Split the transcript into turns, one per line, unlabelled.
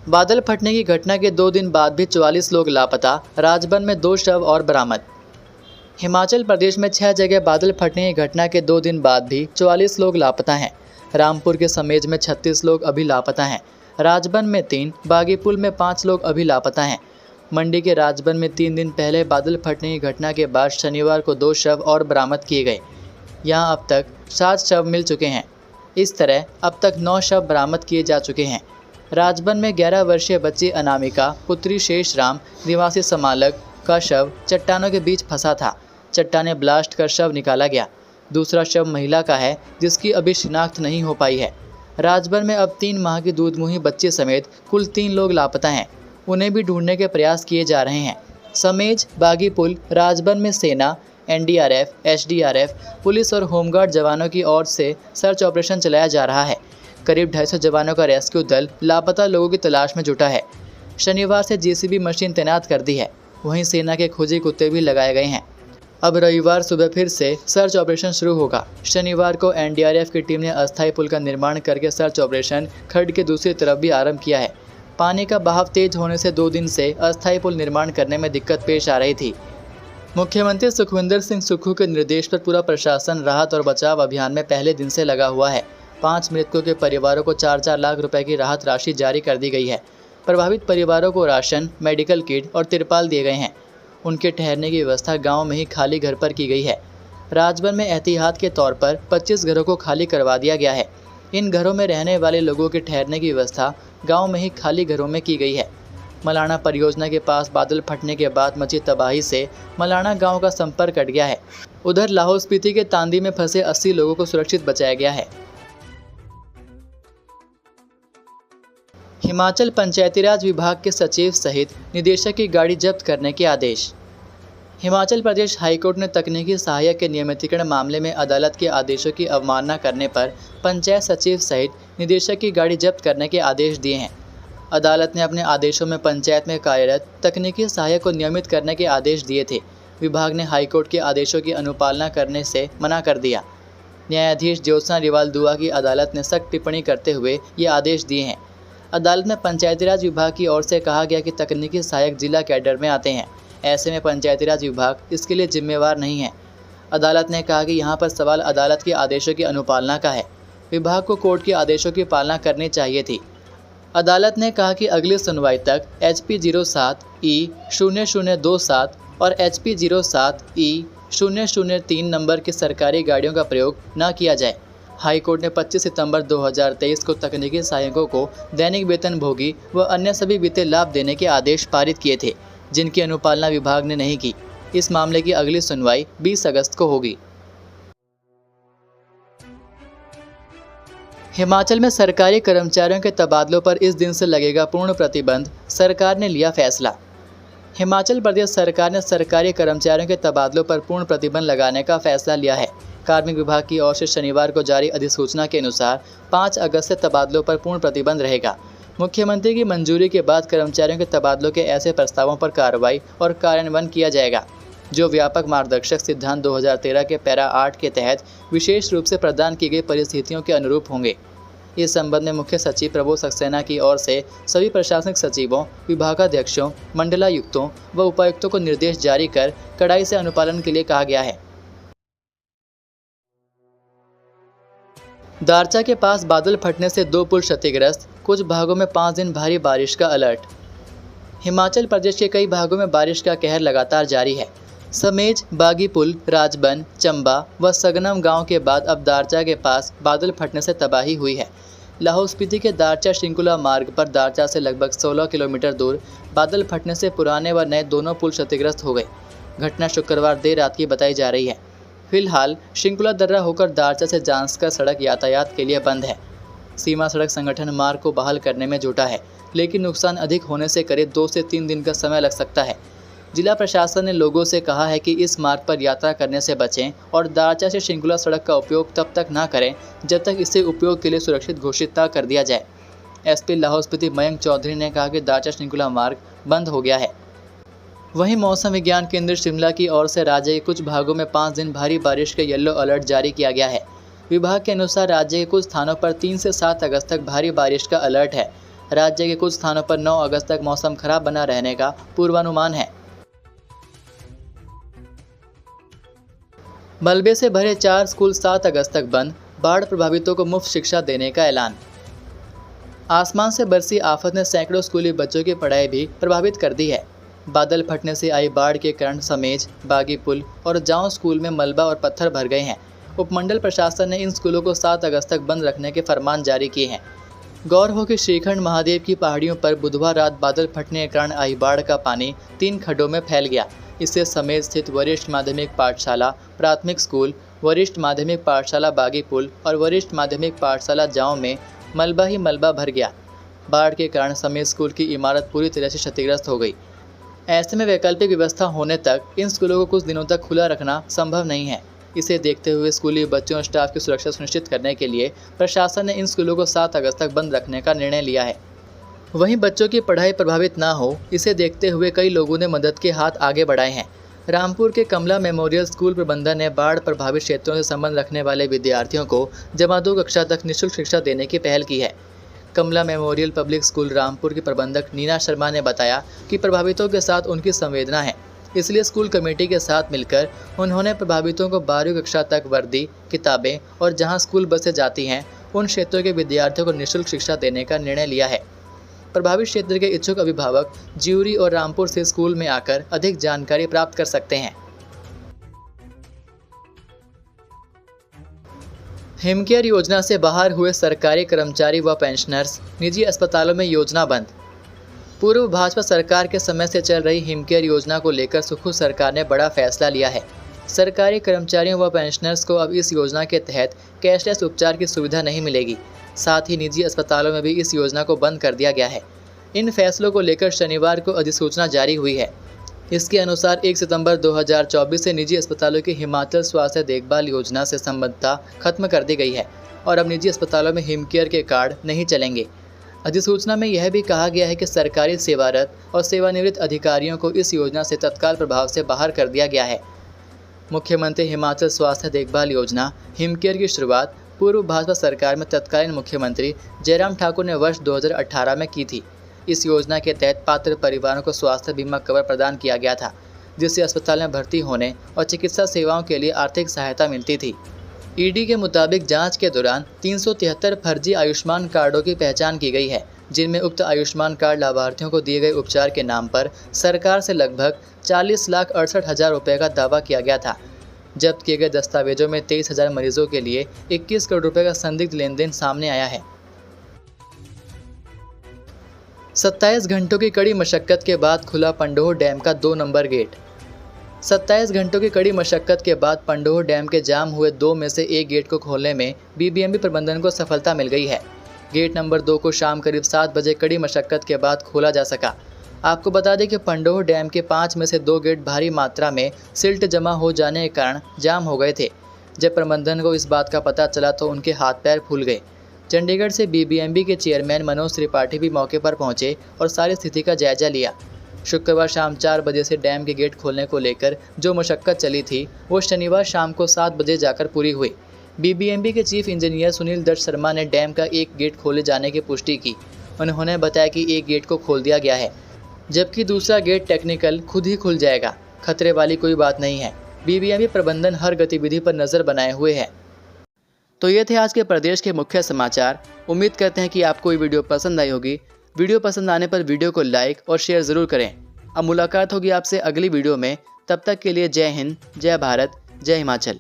बादल फटने की घटना के 2 दिन बाद भी 44 लोग लापता, राजबन में 2 शव और बरामद। हिमाचल प्रदेश में 6 जगह बादल फटने की घटना के 2 दिन बाद भी 44 लोग लापता हैं। रामपुर के समेज में 36 लोग अभी लापता हैं। राजबन में 3, बागीपुल में 5 लोग अभी लापता हैं। मंडी के राजबन में 3 दिन पहले बादल फटने की घटना के बाद शनिवार को 2 शव और बरामद किए गए। यहाँ अब तक 7 शव मिल चुके हैं। इस तरह अब तक 9 शव बरामद किए जा चुके हैं। राजबन में 11 वर्षीय बच्ची अनामिका पुत्री शेष राम निवासी समालक का शव चट्टानों के बीच फंसा था। चट्टाने ब्लास्ट कर शव निकाला गया। दूसरा शव महिला का है जिसकी अभी शिनाख्त नहीं हो पाई है। राजबन में अब 3 माह की दूधमुही बच्ची समेत कुल 3 लोग लापता हैं। उन्हें भी ढूंढने के प्रयास किए जा रहे हैं। समेज, बागीपुल, राजबन में सेना, एनडीआरएफ, एसडीआरएफ, पुलिस और होमगार्ड जवानों की ओर से सर्च ऑपरेशन चलाया जा रहा है। करीब 250 जवानों का रेस्क्यू दल लापता लोगों की तलाश में जुटा है। शनिवार से जेसीबी मशीन तैनात कर दी है। वहीं सेना के खोजी कुत्ते भी लगाए गए हैं। अब रविवार सुबह फिर से सर्च ऑपरेशन शुरू होगा। शनिवार को एनडीआरएफ की टीम ने अस्थायी पुल का निर्माण करके सर्च ऑपरेशन खड्ड की दूसरी तरफ भी आरंभ किया है। पानी का बहाव तेज होने से 2 दिन से अस्थायी पुल निर्माण करने में दिक्कत पेश आ रही थी। मुख्यमंत्री सुखविंदर सिंह सुक्खू के निर्देश पर पूरा प्रशासन राहत और बचाव अभियान में पहले दिन से लगा हुआ है। 5 मृतकों के परिवारों को 4-4 लाख रुपए की राहत राशि जारी कर दी गई है। प्रभावित परिवारों को राशन, मेडिकल किट और तिरपाल दिए गए हैं। उनके ठहरने की व्यवस्था गांव में ही खाली घर पर की गई है। राजबन में एहतियात के तौर पर 25 घरों को खाली करवा दिया गया है। इन घरों में रहने वाले लोगों के ठहरने की व्यवस्था गांव में ही खाली घरों में की गई है। मलाणा परियोजना के पास बादल फटने के बाद मची तबाही से मलाणा गांव का संपर्क कट गया है। उधर लाहौल स्पीति के तांदी में फंसे 80 लोगों को सुरक्षित बचाया गया है। हिमाचल पंचायतीराज विभाग के सचिव सहित निदेशक की गाड़ी जब्त करने के आदेश। हिमाचल प्रदेश हाईकोर्ट ने तकनीकी सहायक के नियमितीकरण मामले में अदालत के आदेशों की अवमानना करने पर पंचायत सचिव सहित निदेशक की गाड़ी जब्त करने के आदेश दिए हैं। अदालत ने अपने आदेशों में पंचायत में कार्यरत तकनीकी सहायक को नियमित करने के आदेश दिए थे। विभाग ने हाईकोर्ट के आदेशों की अनुपालना करने से मना कर दिया। न्यायाधीश ज्योत्सना रिवाल दुआ की अदालत ने सख्त टिप्पणी करते हुए ये आदेश दिए हैं। अदालत में पंचायतीराज विभाग की ओर से कहा गया कि तकनीकी सहायक जिला कैडर में आते हैं। ऐसे में पंचायतीराज विभाग इसके लिए जिम्मेवार नहीं है। अदालत ने कहा कि यहाँ पर सवाल अदालत के आदेशों की अनुपालना का है। विभाग को कोर्ट के आदेशों की पालना करनी चाहिए थी। अदालत ने कहा कि अगली सुनवाई तक HP 07E0027 और HP 07E003 नंबर की सरकारी गाड़ियों का प्रयोग न किया जाए। हाईकोर्ट ने 25 सितंबर 2023 को तकनीकी सहायकों को दैनिक वेतनभोगी व अन्य सभी वित्तीय लाभ देने के आदेश पारित किए थे, जिनकी अनुपालना विभाग ने नहीं की। इस मामले की अगली सुनवाई 20 अगस्त को होगी। हिमाचल में सरकारी कर्मचारियों के तबादलों पर इस दिन से लगेगा पूर्ण प्रतिबंध, सरकार ने लिया फैसला। हिमाचल प्रदेश सरकार ने सरकारी कर्मचारियों के तबादलों पर पूर्ण प्रतिबंध लगाने का फैसला लिया है। कार्मिक विभाग की ओर से शनिवार को जारी अधिसूचना के अनुसार 5 अगस्त से तबादलों पर पूर्ण प्रतिबंध रहेगा। मुख्यमंत्री की मंजूरी के बाद कर्मचारियों के तबादलों के ऐसे प्रस्तावों पर कार्रवाई और कार्यान्वयन किया जाएगा जो व्यापक मार्गदर्शक सिद्धांत 2013 के पैरा 8 के तहत विशेष रूप से प्रदान की गई परिस्थितियों के अनुरूप होंगे। इस संबंध में मुख्य सचिव प्रभु सक्सेना की ओर से सभी प्रशासनिक सचिवों, विभागाध्यक्षों, मंडलायुक्तों व उपायुक्तों को निर्देश जारी कर कड़ाई से अनुपालन के लिए कहा गया है। दारचा के पास बादल फटने से 2 पुल क्षतिग्रस्त, कुछ भागों में 5 दिन भारी बारिश का अलर्ट। हिमाचल प्रदेश के कई भागों में बारिश का कहर लगातार जारी है। समेज, बागीपुल, राजबन, चंबा व सगनम गांव के बाद अब दारचा के पास बादल फटने से तबाही हुई है। लाहौल स्पीति के दारचा श्रृंखला मार्ग पर दारचा से लगभग 16 किलोमीटर दूर बादल फटने से पुराने व नए दोनों पुल क्षतिग्रस्त हो गए। घटना शुक्रवार देर रात की बताई जा रही है। फिलहाल श्रृंखला दर्रा होकर दारचा से जांस्कर सड़क यातायात के लिए बंद है। सीमा सड़क संगठन मार्ग को बहाल करने में जुटा है, लेकिन नुकसान अधिक होने से करीब 2 से 3 दिन का समय लग सकता है। जिला प्रशासन ने लोगों से कहा है कि इस मार्ग पर यात्रा करने से बचें और दारचा से श्रृंखला सड़क का उपयोग तब तक न करें जब तक इसे उपयोग के लिए सुरक्षित घोषित न कर दिया जाए। SP लाहौल स्पीति मयंक चौधरी ने कहा कि दारचा श्रृंखला मार्ग बंद हो गया है। वहीं मौसम विज्ञान केंद्र शिमला की ओर से राज्य के कुछ भागों में 5 दिन भारी बारिश के येलो अलर्ट जारी किया गया है। विभाग के अनुसार राज्य के कुछ स्थानों पर 3 से 7 अगस्त तक भारी बारिश का अलर्ट है। राज्य के कुछ स्थानों पर 9 अगस्त तक मौसम खराब बना रहने का पूर्वानुमान है। मलबे से भरे 4 स्कूल 7 अगस्त तक बंद, बाढ़ प्रभावितों को मुफ्त शिक्षा देने का ऐलान। आसमान से बरसी आफत ने सैकड़ों स्कूली बच्चों की पढ़ाई भी प्रभावित कर दी है। बादल फटने से आई बाढ़ के कारण समेज, बागी पुल और जाऊं स्कूल में मलबा और पत्थर भर गए हैं। उपमंडल प्रशासन ने इन स्कूलों को 7 अगस्त तक बंद रखने के फरमान जारी किए हैं। गौर हो कि श्रीखंड महादेव की पहाड़ियों पर बुधवार रात बादल फटने के कारण आई बाढ़ का पानी 3 खड्डों में फैल गया। इससे समेज स्थित वरिष्ठ माध्यमिक पाठशाला प्राथमिक स्कूल, वरिष्ठ माध्यमिक पाठशाला बागी पुल और वरिष्ठ माध्यमिक पाठशाला जाऊं में मलबा ही मलबा भर गया। बाढ़ के कारण समेज स्कूल की इमारत पूरी तरह से क्षतिग्रस्त हो गई। ऐसे में वैकल्पिक व्यवस्था होने तक इन स्कूलों को कुछ दिनों तक खुला रखना संभव नहीं है। इसे देखते हुए स्कूली बच्चों और स्टाफ की सुरक्षा सुनिश्चित करने के लिए प्रशासन ने इन स्कूलों को 7 अगस्त तक बंद रखने का निर्णय लिया है। वहीं बच्चों की पढ़ाई प्रभावित ना हो, इसे देखते हुए कई लोगों ने मदद के हाथ आगे बढ़ाए हैं। रामपुर के कमला मेमोरियल स्कूल प्रबंधन ने बाढ़ प्रभावित क्षेत्रों से संबंध रखने वाले विद्यार्थियों को जमा 2 कक्षा तक निःशुल्क शिक्षा देने की पहल की है। कमला मेमोरियल पब्लिक स्कूल रामपुर की प्रबंधक नीना शर्मा ने बताया कि प्रभावितों के साथ उनकी संवेदना है, इसलिए स्कूल कमेटी के साथ मिलकर उन्होंने प्रभावितों को 12वीं कक्षा तक वर्दी, किताबें और जहां स्कूल बसें जाती हैं उन क्षेत्रों के विद्यार्थियों को निःशुल्क शिक्षा देने का निर्णय लिया है। प्रभावित क्षेत्र के इच्छुक अभिभावक ज्यूरी और रामपुर से स्कूल में आकर अधिक जानकारी प्राप्त कर सकते हैं। हिमकेयर योजना से बाहर हुए सरकारी कर्मचारी व पेंशनर्स, निजी अस्पतालों में योजना बंद। पूर्व भाजपा सरकार के समय से चल रही हिमकेयर योजना को लेकर सुखू सरकार ने बड़ा फैसला लिया है। सरकारी कर्मचारियों व पेंशनर्स को अब इस योजना के तहत कैशलेस उपचार की सुविधा नहीं मिलेगी। साथ ही निजी अस्पतालों में भी इस योजना को बंद कर दिया गया है। इन फैसलों को लेकर शनिवार को अधिसूचना जारी हुई है। इसके अनुसार 1 सितंबर 2024 से निजी अस्पतालों की हिमाचल स्वास्थ्य देखभाल योजना से संबद्धता खत्म कर दी गई है और अब निजी अस्पतालों में हिमकेयर के कार्ड नहीं चलेंगे। अधिसूचना में यह भी कहा गया है कि सरकारी सेवारत और सेवानिवृत्त अधिकारियों को इस योजना से तत्काल प्रभाव से बाहर कर दिया गया है। मुख्यमंत्री हिमाचल स्वास्थ्य देखभाल योजना हिमकेयर की शुरुआत पूर्व भाजपा सरकार में तत्कालीन मुख्यमंत्री जयराम ठाकुर ने वर्ष 2018 में की थी। इस योजना के तहत पात्र परिवारों को स्वास्थ्य बीमा कवर प्रदान किया गया था, जिससे अस्पताल में भर्ती होने और चिकित्सा सेवाओं के लिए आर्थिक सहायता मिलती थी। ईडी के मुताबिक जांच के दौरान 373 फर्जी आयुष्मान कार्डों की पहचान की गई है, जिनमें उक्त आयुष्मान कार्ड लाभार्थियों को दिए गए उपचार के नाम पर सरकार से लगभग 40,68,000 रुपये का दावा किया गया था। जब्त किए गए दस्तावेजों में 23,000 मरीजों के लिए 21 करोड़ रुपये का संदिग्ध लेन देन सामने आया है। 27 घंटों की कड़ी मशक्कत के बाद खुला पंडोह डैम का 2 नंबर गेट। 27 घंटों की कड़ी मशक्कत के बाद पंडोह डैम के जाम हुए 2 में से एक गेट को खोलने में बीबीएमबी प्रबंधन को सफलता मिल गई है। गेट नंबर 2 को शाम करीब 7 बजे कड़ी मशक्कत के बाद खोला जा सका। आपको बता दें कि पंडोह डैम के 5 में से 2 गेट भारी मात्रा में सिल्ट जमा हो जाने के कारण जाम हो गए थे। जब प्रबंधन को इस बात का पता चला तो उनके हाथ पैर फूल गए। चंडीगढ़ से बीबीएमबी के चेयरमैन मनोज त्रिपाठी भी मौके पर पहुंचे और सारी स्थिति का जायजा लिया। शुक्रवार शाम 4 बजे से डैम के गेट खोलने को लेकर जो मशक्कत चली थी वो शनिवार शाम को 7 बजे जाकर पूरी हुई। बीबीएमबी के चीफ इंजीनियर सुनील दत्त शर्मा ने डैम का एक गेट खोले जाने की पुष्टि की। उन्होंने बताया कि एक गेट को खोल दिया गया है, जबकि दूसरा गेट टेक्निकल खुद ही खुल जाएगा। खतरे वाली कोई बात नहीं है। बीबीएमबी प्रबंधन हर गतिविधि पर नज़र बनाए हुए है। तो ये थे आज के प्रदेश के मुख्य समाचार। उम्मीद करते हैं कि आपको ये वीडियो पसंद आई होगी। वीडियो पसंद आने पर वीडियो को लाइक और शेयर ज़रूर करें। अब मुलाकात होगी आपसे अगली वीडियो में। तब तक के लिए जय हिंद, जय भारत, जय हिमाचल।